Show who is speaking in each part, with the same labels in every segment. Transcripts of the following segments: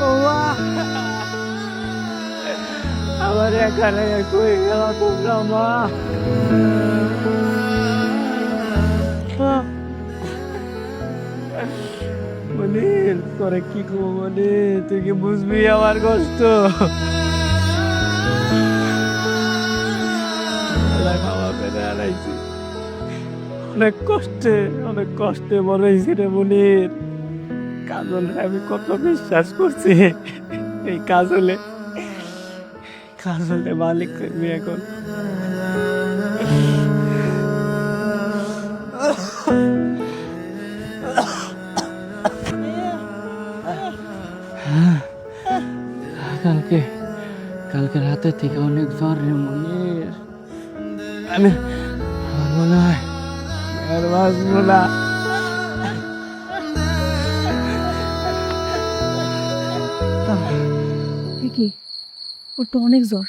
Speaker 1: ওমা আমার এখানে কই গেল তোমরা মা? মনির তোরে কি কব মনির, তুই কি বুঝবি আমার কষ্ট? বাবা পেরে আনাইছি অনেক কষ্টে বড় হয়েছি রে মনির। কাজলে আমি কত বিশ্বাস করছি, এই কাজলে মালিক করবি এখন। কালকে রাতে থেকে অনেক জ্বর রে মনির। আমি আমার মনে হয় আর বাঁচবো না।
Speaker 2: কি ওর তো অনেক জ্বর,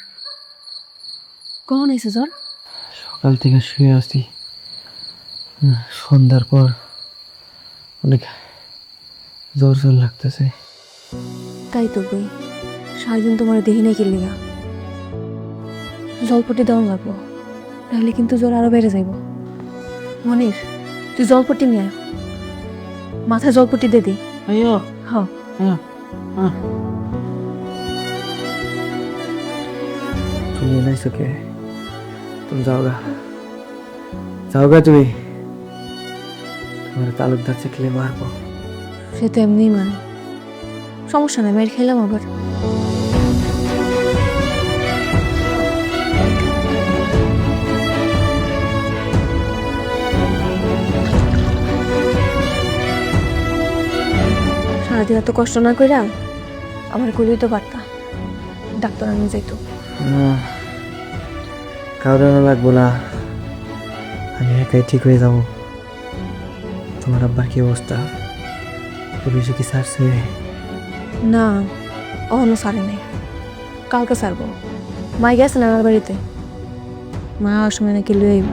Speaker 2: কখন এসে জ্বর?
Speaker 1: সকাল থেকে শুয়ে আছি, সন্ধ্যার পর অনেক জ্বর লাগতেছে।
Speaker 2: তাই তো কই, সারাদিন তোমার দেখি নাই কিল্লিগা। জলপট্টি দেওয়া লাগবো, তাহলে কিন্তু জ্বর আরো বেড়ে যাইব। মনির তুই জলপট্টি নিয়ে আয়, মাথায় জলপট্টি দে দি।
Speaker 1: আইয়ো
Speaker 2: হ্যাঁ
Speaker 1: তুমি এনাইছো কে? তুমি যাওগা তুমি। তোমার তালুকদার চেকলে মারবো।
Speaker 2: সে তো এমনি মানে, সমস্যা নাই, মেয়ের খেলাম আবার। সারাদিন এত কষ্ট না কইরা আমার কইলেই তো পারতা, ডাক্তার আনি যাইতো।
Speaker 1: কাউরানো লাগবো না, আমি একাই ঠিক হয়ে যাবো। তোমার আব্বার কি অবস্থা? পুলিশে কি ছাড়ছে?
Speaker 2: না, অহনো সারে নাই, কালকে সারবো। মাই গেছেন আমার বাড়িতে, মা আর সময় নাকি লয়ে আইব।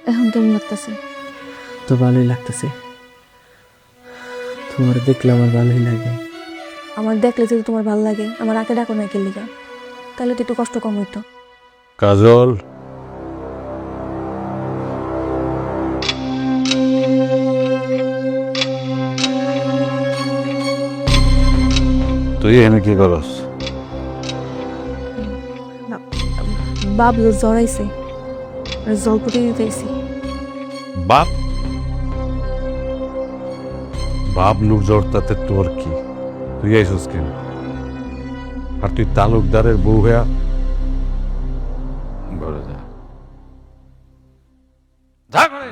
Speaker 2: এখন কেমন লাগতেছে?
Speaker 1: তো ভালোই লাগতেছে, তোমার দেখলে আমার ভালোই লাগে।
Speaker 2: আমার দেখলে যদি তোমার ভালো লাগে, আমার রাতে ডাকো না কেলিকা, তাহলে তো একটু কষ্ট কম হইতো।
Speaker 3: কাজল, তুই এখানে কি করস?
Speaker 2: বাবলু জড়াইছে, জলপটি দিতেছি।
Speaker 3: বাপ বাবলুর জ্বর, তাতে তোর কি? তুই আইসস কেন? আর তুই তালুকদারের বউ হইয়া ঘরে যা, যা ঘরে।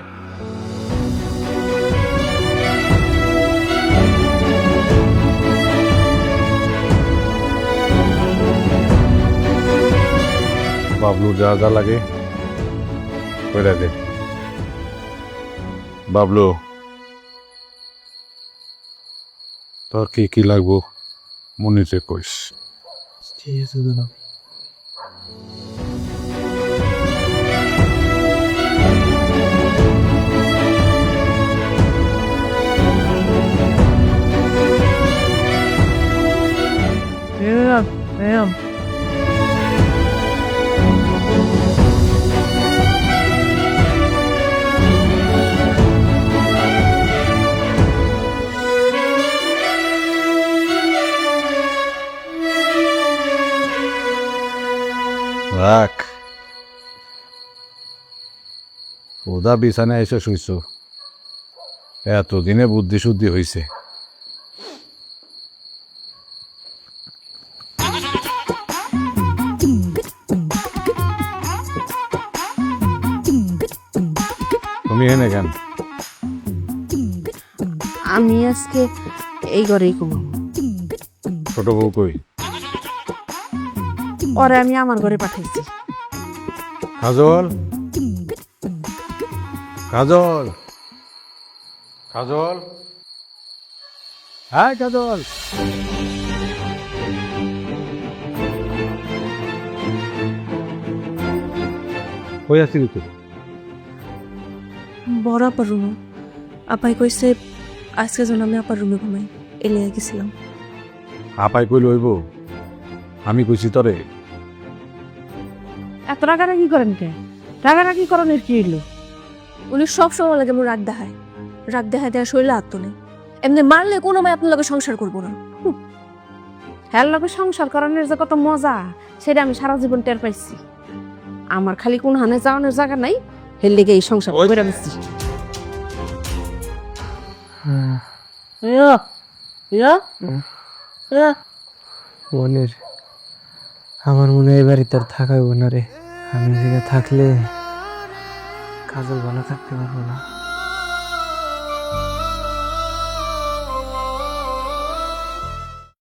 Speaker 3: বাবলুর যা যা লাগে কইরা দে। বাবলু, তোর কি কি লাগবো মনিতে কইস।
Speaker 1: ঠিক আছে দাদা। ম্যাম
Speaker 3: রাখ, ওদা বিছানায় এসে শুইছ, এতদিনে বুদ্ধি শুদ্ধি হইছে। তুমি এনে কেন?
Speaker 2: আমি আজকে এই ঘরেই ঘুমাবো।
Speaker 3: ছোট বউ কই?
Speaker 2: ওরে আমি আমার ঘরে পাঠাইছি।
Speaker 3: কাজল, কাজল, কাজল, হ্যাঁ কাজল, কই আসছিলি তুই?
Speaker 2: বড় আপার রুমে আপাই কইছে আজকে যেন আমি আপার রুমে ঘুমাই এলিয়ে গেছিলাম।
Speaker 3: আপাই কইল হইব? আমি কইছি তরে?
Speaker 4: এত রাগারাগি করেন কে? রাগারাগি করণের কি হইলো?
Speaker 2: উনি সব সময় লাগে আমার রাগ দেখায় দেওয়া শরীরে আত্ম নেই। এমনি মারলে কোনো মায় আপনার লগে সংসার করবো না।
Speaker 4: হ্যার লগে সংসার করানোর যে কত মজা সেটা আমি সারা জীবন টের পাইছি। আমার খালি কোন হানে যাওয়ানোর জায়গা নাই, হের লেগে এই সংসার করে নিচ্ছি।
Speaker 1: মনের আমার মনে হয় এবারে তোর থাকা হইব না রে। আমি এদিকে থাকলে কাজল ভালো থাকতে পারবো না।